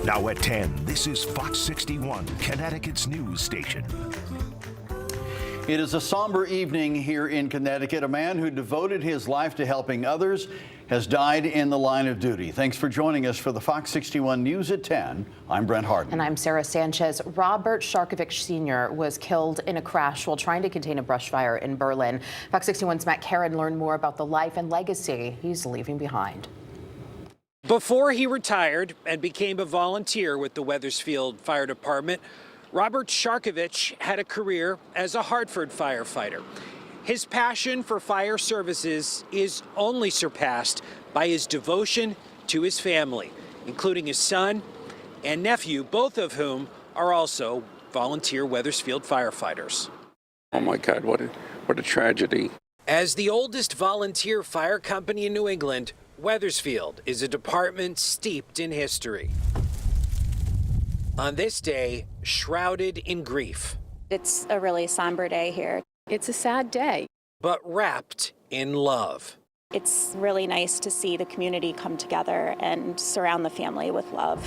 Now at 10, this is Fox 61, Connecticut's news station. It is a somber evening here in Connecticut. A man who devoted his life to helping others has died in the line of duty. Thanks for joining us for the Fox 61 News at 10. I'm Brent Harden. And I'm Sarah Sanchez. Robert Sharkovich Sr. was killed in a crash while trying to contain a brush fire in Berlin. Fox 61's Matt Caron learned more about the life and legacy he's leaving behind. Before he retired and became a volunteer with the Wethersfield Fire Department, Robert Sharkovich had a career as a Hartford firefighter. His passion for fire services is only surpassed by his devotion to his family, including his son and nephew, both of whom are also volunteer Wethersfield firefighters. Oh my God, what a tragedy. As the oldest volunteer fire company in New England, Wethersfield is a department steeped in history. On this day, shrouded in grief. It's a really somber day here. It's a sad day, but wrapped in love. It's really nice to see the community come together and surround the family with love.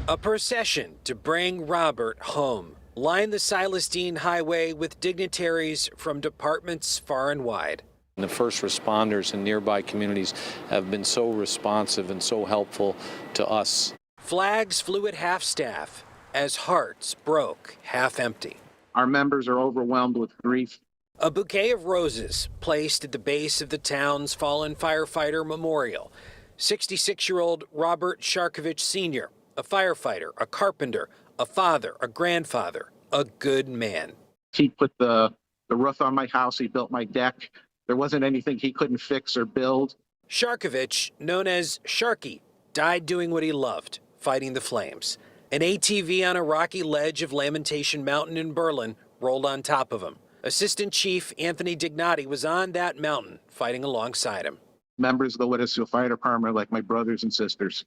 A procession to bring Robert home lined the Silas Deane Highway with dignitaries from departments far and wide. The first responders in nearby communities have been so responsive and so helpful to us. Flags flew at half-staff as hearts broke half-empty. Our members are overwhelmed with grief. A bouquet of roses placed at the base of the town's fallen firefighter memorial. 66-year-old Robert Sharkovich Sr., a firefighter, a carpenter, a father, a grandfather, a good man. He put the roof on my house. He built my deck. There wasn't anything he couldn't fix or build. Sharkovich, known as Sharky, died doing what he loved, fighting the flames. An ATV on a rocky ledge of Lamentation Mountain in Berlin rolled on top of him. Assistant Chief Anthony Dignati was on that mountain fighting alongside him. Members of the Wethersfield Fire Department are like my brothers and sisters.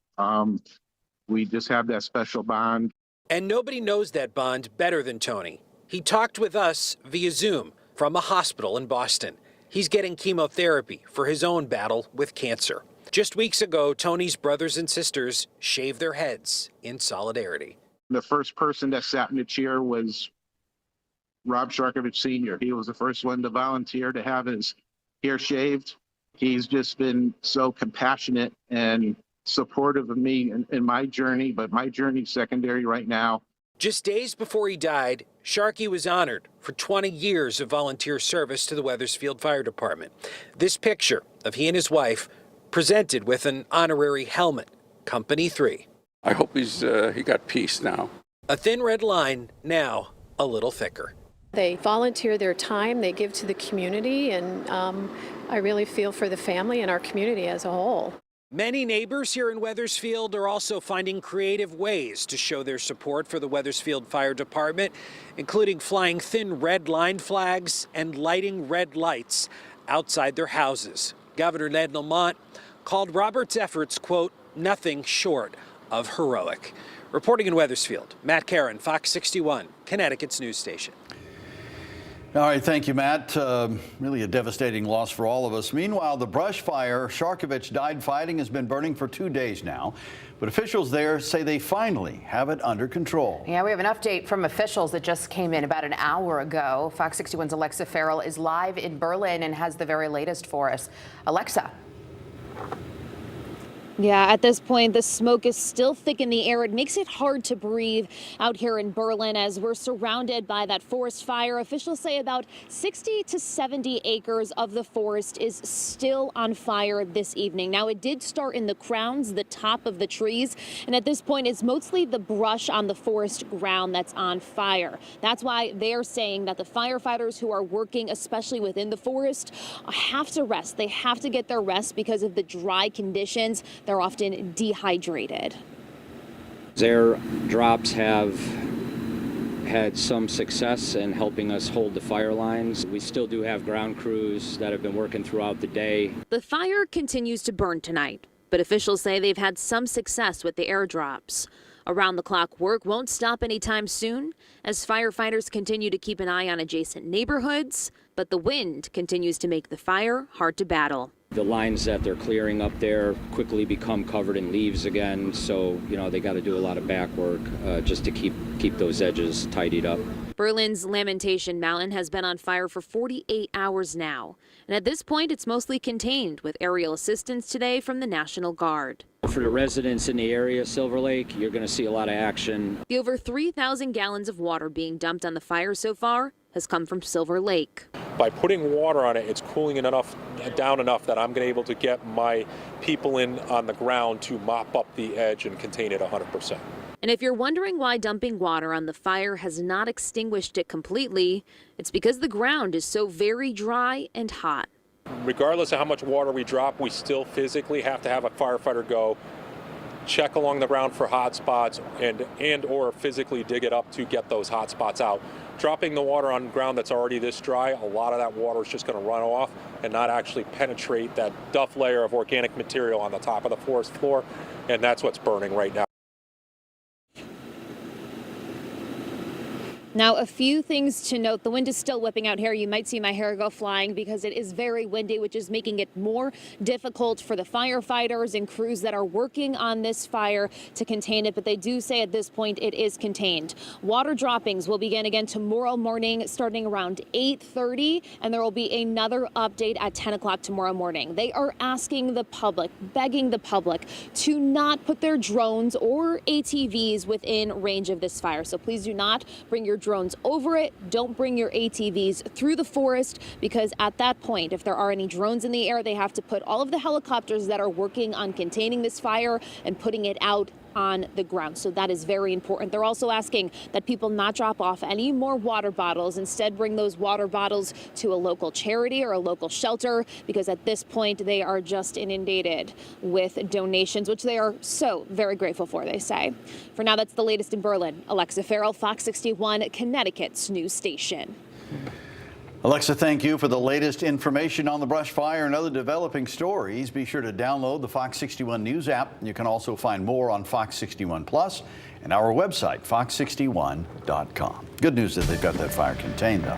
We just have that special bond. And nobody knows that bond better than Tony. He talked with us via Zoom from a hospital in Boston. He's getting chemotherapy for his own battle with cancer. Just weeks ago, Tony's brothers and sisters shaved their heads in solidarity. The first person that sat in the chair was Rob Sharkovich Sr. He was the first one to volunteer to have his hair shaved. He's just been so compassionate and supportive of me in my journey, but my journey's secondary right now. Just days before he died, Sharky was honored for 20 years of volunteer service to the Wethersfield Fire Department. This picture of he and his wife presented with an honorary helmet, Company 3. I hope he got peace now. A thin red line, now a little thicker. they volunteer their time, they give to the community, and I really feel for the family and our community as a whole. Many neighbors here in Wethersfield are also finding creative ways to show their support for the Wethersfield Fire Department, including flying thin red line flags and lighting red lights outside their houses. Governor Ned Lamont called Robert's efforts, quote, nothing short of heroic. Reporting in Wethersfield, Matt Caron, Fox 61, Connecticut's news station. All right, thank you, Matt. Really a devastating loss for all of us. Meanwhile, the brush fire Sharkovich died fighting has been burning for 2 days now, but officials there say they finally have it under control. Yeah, we have an update from officials that just came in about an hour ago. Fox 61's Alexa Farrell is live in Berlin and has the very latest for us. Alexa. Yeah, at this point, the smoke is still thick in the air. It makes it hard to breathe out here in Berlin as we're surrounded by that forest fire. Officials say about 60 to 70 acres of the forest is still on fire this evening. Now, it did start in the crowns, the top of the trees, and at this point, it's mostly the brush on the forest ground that's on fire. That's why they're saying that the firefighters who are working, especially within the forest, have to rest. They have to get their rest because of the dry conditions. They're often dehydrated. Their drops have had some success in helping us hold the fire lines. We still do have ground crews that have been working throughout the day. The fire continues to burn tonight, but officials say they've had some success with the airdrops. Around-the-clock work won't stop anytime soon as firefighters continue to keep an eye on adjacent neighborhoods, but the wind continues to make the fire hard to battle. The lines that they're clearing up there quickly become covered in leaves again, so they got to do a lot of back work just to keep those edges tidied up. Berlin's Lamentation Mountain has been on fire for 48 hours now, and at this point it's mostly contained with aerial assistance today from the National Guard. For the residents in the area, Silver Lake, you're going to see a lot of action. The over 3,000 gallons of water being dumped on the fire so far has come from Silver Lake. By putting water on it, it's cooling it down enough that I'm going to be able to get my people in on the ground to mop up the edge and contain it 100%. And if you're wondering why dumping water on the fire has not extinguished it completely, it's because the ground is so very dry and hot. Regardless of how much water we drop, we still physically have to have a firefighter go check along the ground for hot spots and or physically dig it up to get those hot spots out. Dropping the water on ground that's already this dry, a lot of that water is just going to run off and not actually penetrate that duff layer of organic material on the top of the forest floor, and that's what's burning right now. Now, a few things to note. The wind is still whipping out here. You might see my hair go flying because it is very windy, which is making it more difficult for the firefighters and crews that are working on this fire to contain it. But they do say at this point it is contained. Water droppings will begin again tomorrow morning starting around 8:30, and there will be another update at 10 o'clock tomorrow morning. They are asking the public, begging the public to not put their drones or ATVs within range of this fire. So please do not bring your drones over it. Don't bring your ATVs through the forest, because at that point, if there are any drones in the air, they have to put all of the helicopters that are working on containing this fire and putting it out on the ground. So that is very important. They're also asking that people not drop off any more water bottles. Instead, bring those water bottles to a local charity or a local shelter, because at this point they are just inundated with donations, which they are so very grateful for, they say. For now, that's the latest in Berlin. Alexa Farrell, Fox 61, Connecticut's news station. Alexa, thank you for the latest information on the brush fire and other developing stories. Be sure to download the Fox 61 News app. You can also find more on Fox 61 Plus and our website, fox61.com. Good news that they've got that fire contained, though.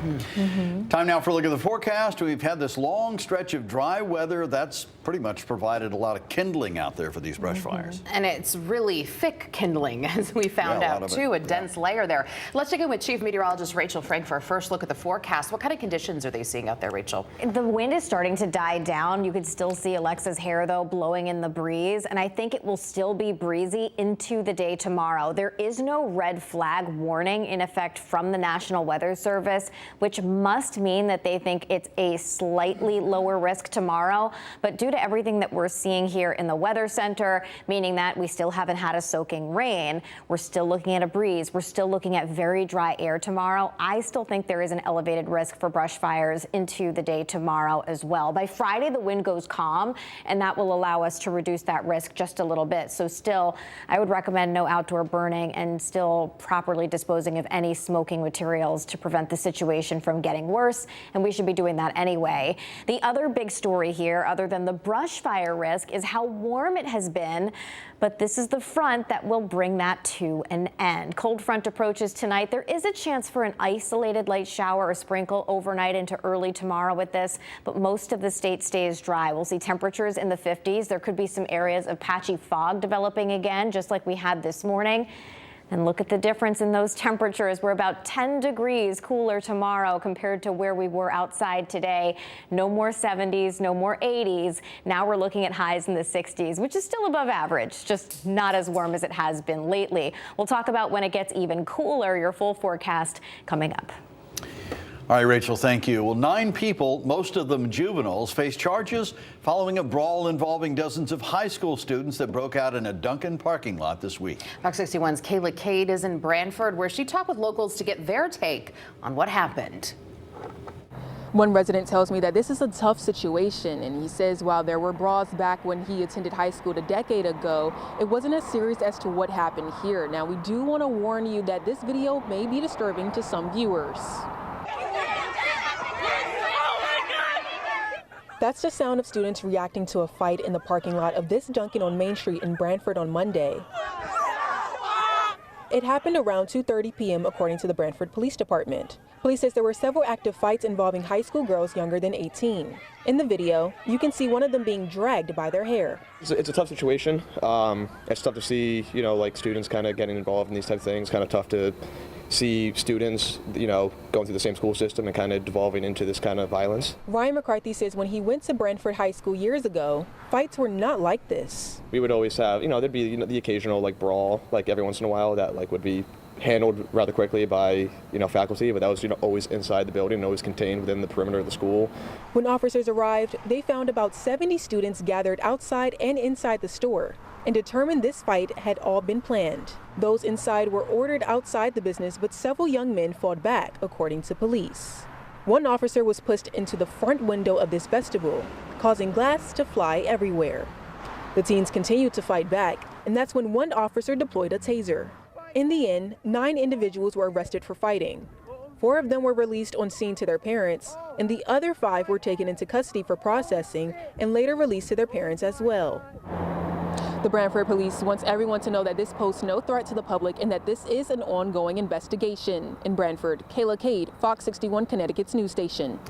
Time now for a look at the forecast. We've had this long stretch of dry weather that's pretty much provided a lot of kindling out there for these brush fires. And it's really thick kindling, as we found out, too, a dense layer there. Let's check in with Chief Meteorologist Rachel Frank for a first look at the forecast. What kind of conditions are they seeing out there, Rachel? The wind is starting to die down. You could still see Alexa's hair, though, blowing in the breeze, and I think it will still be breezy into the day tomorrow. There is no red flag warning in effect from the National Weather Service, which must mean that they think it's a slightly lower risk tomorrow. But due to everything that we're seeing here in the Weather Center, meaning that we still haven't had a soaking rain, we're still looking at a breeze, we're still looking at very dry air tomorrow, I still think there is an elevated risk for brush fires into the day tomorrow as well. By Friday, the wind goes calm, and that will allow us to reduce that risk just a little bit. So still, I would recommend no outdoor burning and still properly disposing of any smoking materials to prevent the situation from getting worse, and we should be doing that anyway. The other big story here, other than the brush fire risk, is how warm it has been, but this is the front that will bring that to an end. Cold front approaches tonight. There is a chance for an isolated light shower or sprinkle overnight into early tomorrow with this, but most of the state stays dry. We'll see temperatures in the 50s. There could be some areas of patchy fog developing again, just like we had this morning. And look at the difference in those temperatures. We're about 10 degrees cooler tomorrow compared to where we were outside today. No more 70s, no more 80s. Now we're looking at highs in the 60s, which is still above average, just not as warm as it has been lately. We'll talk about when it gets even cooler, your full forecast coming up. All right, Rachel, thank you. Well, 9 people, most of them juveniles, face charges following a brawl involving dozens of high school students that broke out in a Dunkin' parking lot this week. Fox 61's Kayla Cade is in Branford, where she talked with locals to get their take on what happened. One resident tells me that this is a tough situation, and he says while there were brawls back when he attended high school a decade ago, it wasn't as serious as to what happened here. Now, we do want to warn you that this video may be disturbing to some viewers. That's the sound of students reacting to a fight in the parking lot of this Dunkin' on Main Street in Branford on Monday. It happened around 2:30 p.m. according to the Branford Police Department. Police says there were several active fights involving high school girls younger than 18. In the video, you can see one of them being dragged by their hair. It's a tough situation. It's tough to see, like students kind of getting involved in these type of things. Kind of tough to see students, going through the same school system and kind of devolving into this kind of violence. Ryan McCarthy says when he went to Branford High School years ago, fights were not like this. We would always have, there'd be the occasional brawl, every once in a while that would be handled rather quickly by, faculty, but that was, always inside the building and always contained within the perimeter of the school. When officers arrived, they found about 70 students gathered outside and inside the store and determined this fight had all been planned. Those inside were ordered outside the business, but several young men fought back, according to police. One officer was pushed into the front window of this vestibule, causing glass to fly everywhere. The teens continued to fight back, and that's when one officer deployed a taser. In the end, 9 individuals were arrested for fighting. 4 of them were released on scene to their parents, and the other 5 were taken into custody for processing and later released to their parents as well. The Branford Police wants everyone to know that this poses no threat to the public and that this is an ongoing investigation. In Branford, Kayla Cade, Fox 61 Connecticut's news station.